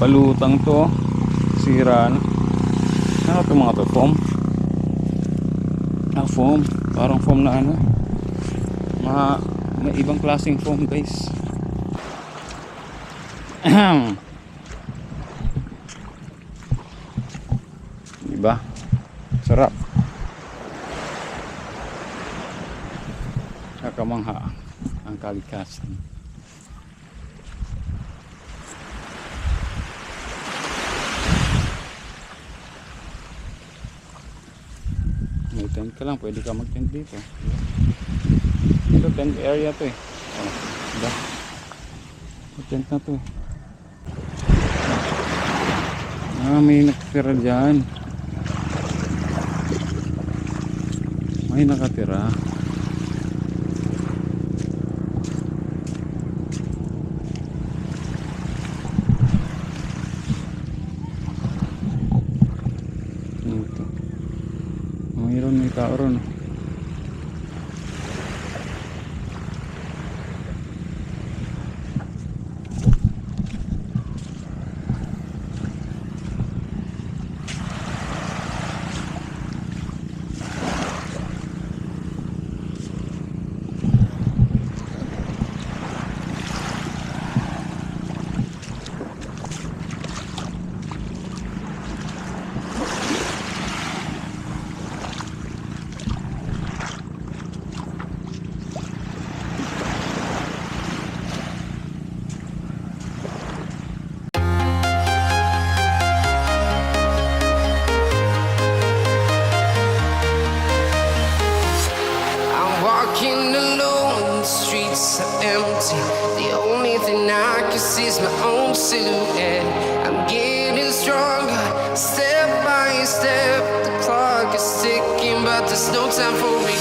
Palutang to. Sira na. Ano to mga to? Foam? Ah, foam. Parang foam na ano. May ibang klaseng foam guys. Diba? Sarap. Kakamangha ang kalikasan. May tent ka lang, pwede ka mag-tent dito. Ito tent area to eh. Oh, diba? May tent na to eh. May nakatira dyan. May nakatira. Ito. Mayroon may tao ron. Walking alone, the streets are empty. The only thing I can see is my own silhouette. I'm getting stronger, step by step. The clock is ticking, but there's no time for me.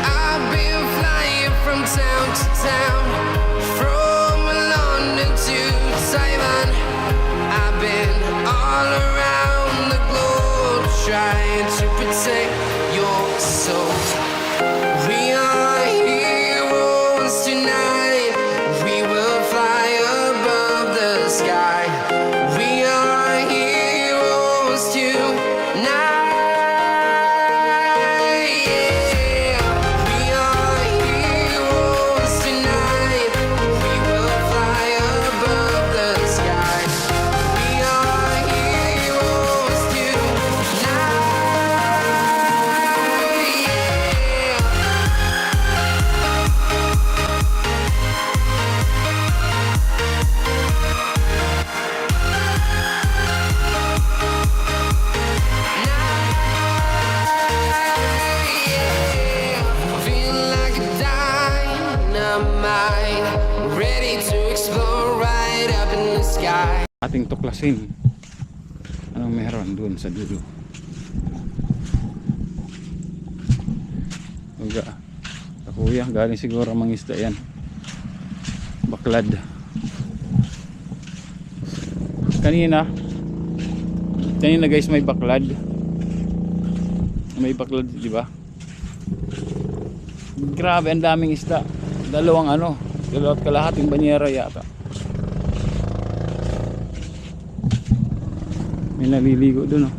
I've been flying from town to town, from London to Taiwan. I've been all around the globe, trying to protect your soul. We are heroes tonight. We will fly above the sky. We are heroes tonight. Yeah. We are heroes tonight. We will fly above the sky. We are heroes tonight. Ready to explore right up in the sky. Ating tuklasin. Anong meron dun sa dulo? Uga. Kuya, galing siguro mangisda yan. Baklad. Kanina guys may baklad. May baklad, di ba? Grabe, ang daming isda. Dalawat kalahating banyera yata. May naliligo dun, oh.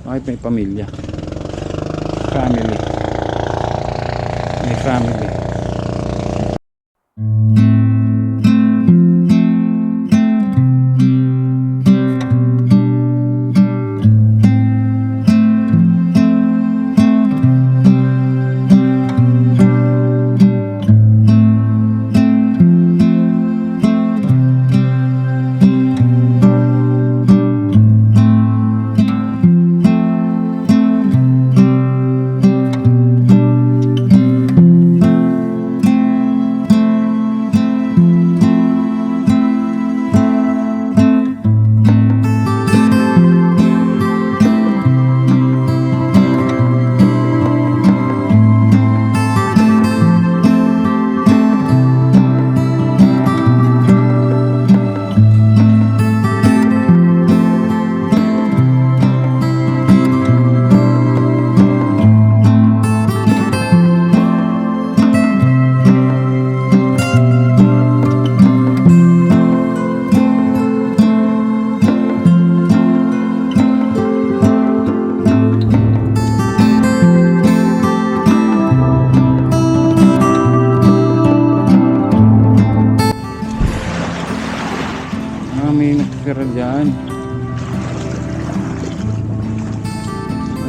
Bakit may pamilya? Family. May family.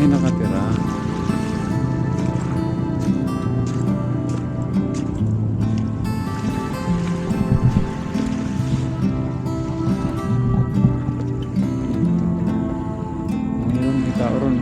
May nakatira. Ngayon, may tao ron.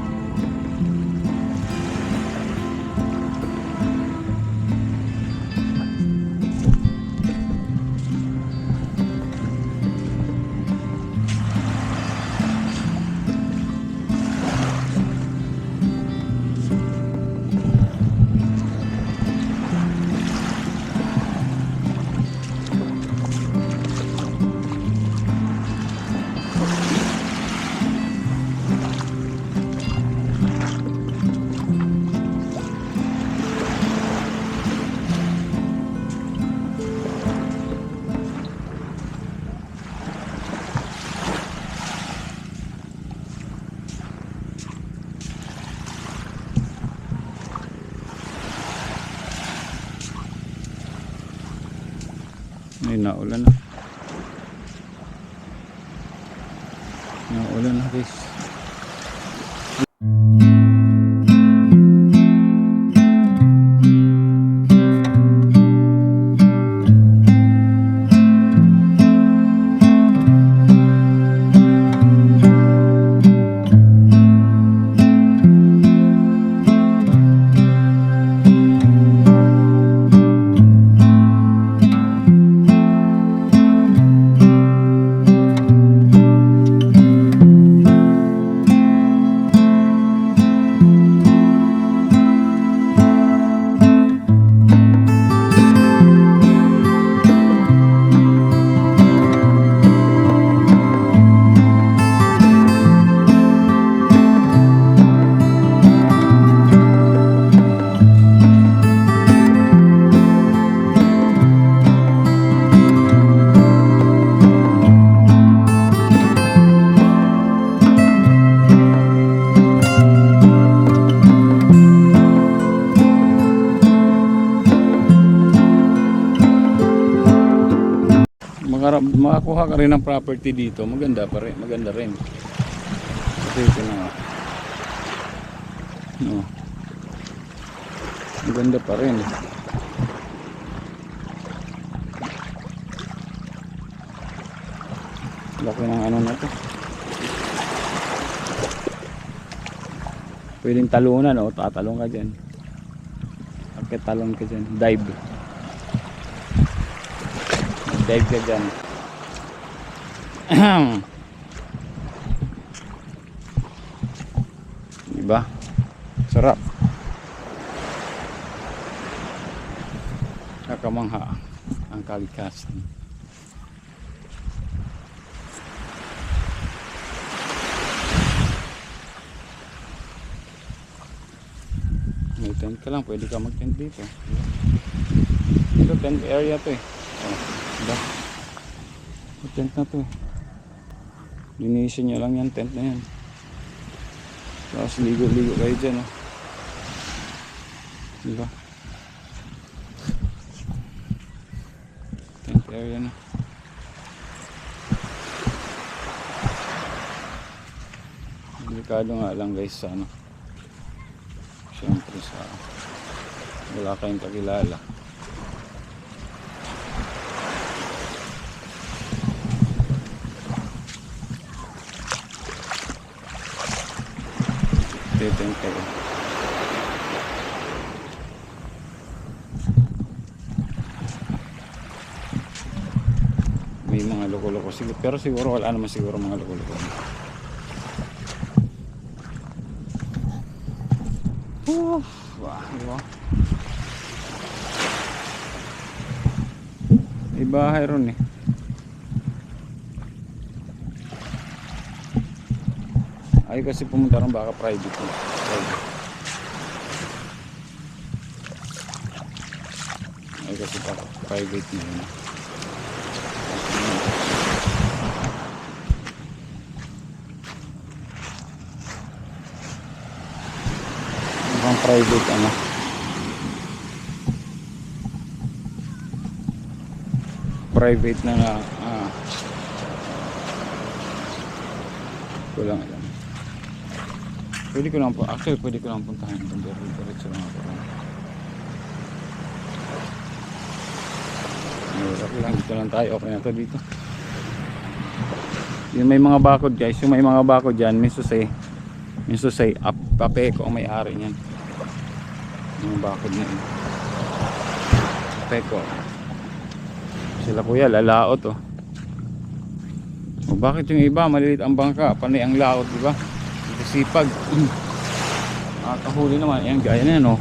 Ay, naulan na. Naulan na guys. Makakuha ka rin ng property dito, maganda pa rin, maganda rin. Kasi ito na. No. Maganda pa rin. Laki ng ano na to. Pwedeng talunan, o tatalong ka dyan. Akit talon ka dyan, dive. Dive ka dyan. Diba? Sarap. Kakamangha ang kalikasan. May tent ka lang, pwede ka mag-tent dito. Ito tent area to eh. Oh, diba? May tent na to eh. Linisin nyo lang yan, tent na yan. Tapos ligo-ligo kayo dyan, oh. Diba? Tent area na. Delikado nga lang guys sa ano. Siyempre sa wala kayong kakilala. Tent kayo. May mga loko-loko siguro, pero siguro wala naman siguro mga loko-loko. Wah, diba? May bahay ron eh. Ay kasi pumunta rin baka private na. Ay kasi baka private na yun. Mukhang private ano. Private na nga. Kulang alam. Pwede ko lang po, actually pwede ko lang puntahan kung diretso lang ako. Okay lang, dito lang tayo, okay na to dito. Yung may mga bakod guys, yung may mga bakod dyan, means to say Papeco ang may-ari niyan. Yung bakod na yun. Papeco. Sila kuya, lalaot oh. O bakit yung iba, malilit ang bangka, panay ang laot, diba? Sipag. Nakakahuli naman, yan gaya na yan oh.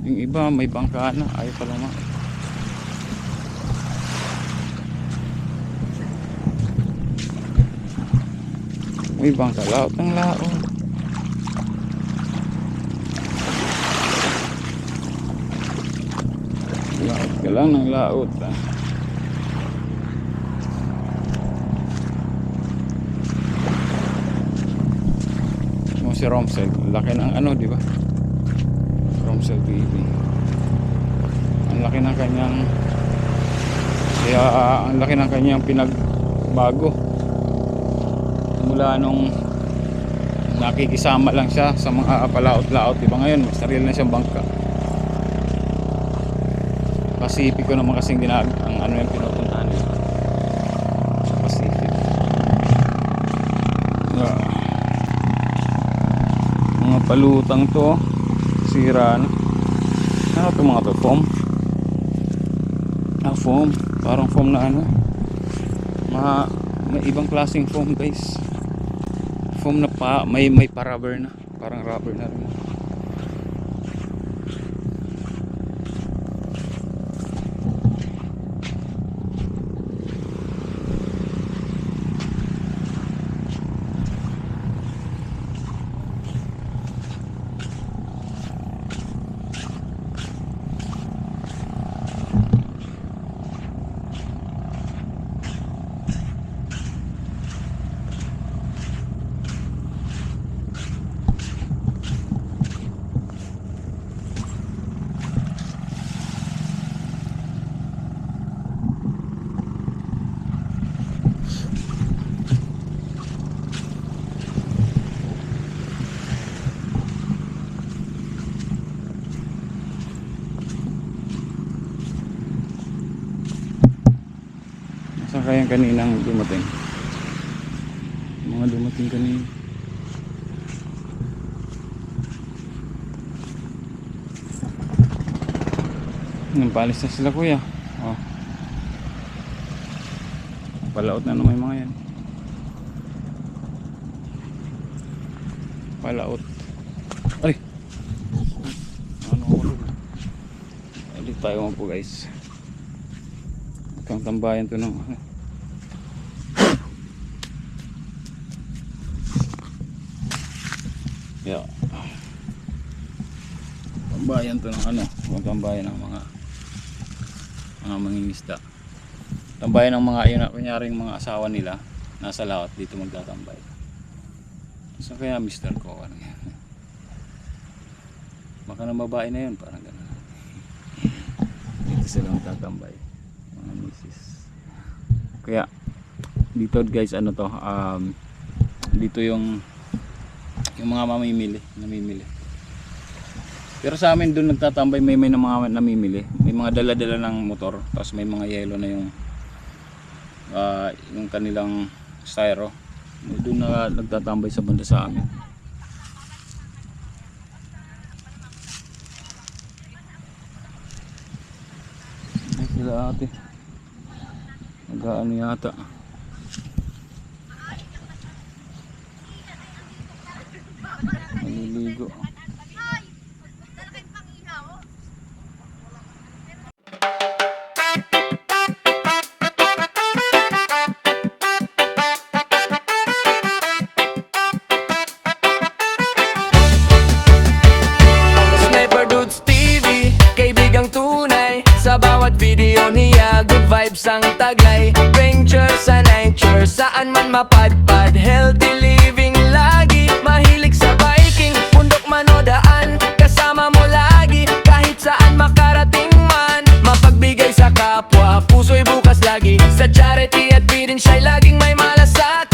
Yung iba may bangka na, ayaw pa naman. May bangka, laot ng laot. Laot ka lang ng laot ah. Mo si Romsel, laki ng ano, di ba? Romsel TV. Ang laki ng kanyang ang laki ng kanyang pinagbago. Mula nung nakikisama lang siya sa mga palaot-laot, diba ngayon may sarili na siyang bangka. Pacific ko naman kasing ang ano yung pinupuntahan nila, Pacific. Mga palutang to, sira na. Ano to mga to? Foam? Foam, parang foam na ano, may ibang klaseng foam guys. Foam na pa, may pa-rubber na, parang rubber na rin. Saan kayang kaninang dumating? Mga dumating kanina. Palis na sila kuya. Oh. Palaot na naman yung mga yan. Palaot. Ay! Ano ulo? Dito tayo po guys. Kang tambayan to ng ano. Yeah. Tambayan to ng ano, tambayan ng mga mangingisda. Tambayan ng mga yun, kunyaring mga asawa nila nasa laot dito magtatambay. So kaya Mr. Ko ano yan. Baka na babae na yun, parang gano'n. Dito sila magtatambay. Mga misis. Kaya dito guys ano to, dito yung mga namimili. Pero sa amin doon nagtatambay may mga namimili, may mga dala-dala ng motor, tapos may mga yelo na yung kanilang styro. Doon na nagtatambay sa banda sa amin. Ay sila ate, nag-ano yata. Maliligo. Sa bawat video niya, good vibes ang taglay. Venture sa nature, saan man mapadpad. Healthy living lagi, mahilig sa biking. Bundok man o daan, kasama mo lagi. Kahit saan makarating man, mapagbigay sa kapwa, puso'y bukas lagi. Sa charity at bidin siya'y laging may malasakit.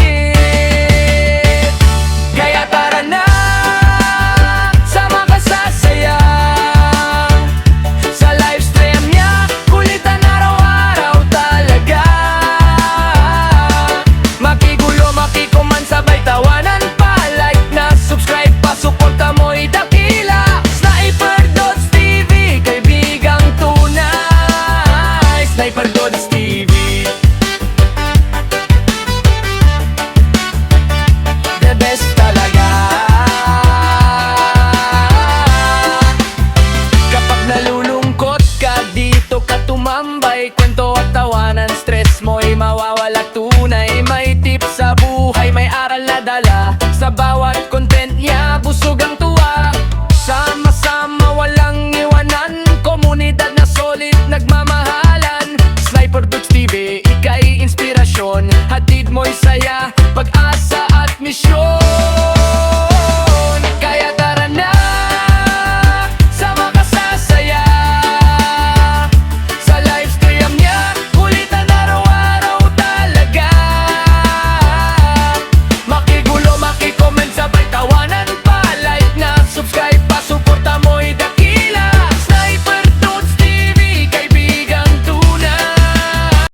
yan, sabay tawanan pa. Like na, subscribe pa, suporta mo'y dakila. Sniper Dots TV, kaibigang tunay. Sniper Dots TV, the best talaga. Kapag nalulungkot ka, dito ka tumambay. Kwento at tawanan, stress mo'y mawawala tunay. May tips sa buhay, may aral na dala. Sa bawat content niya, busog ang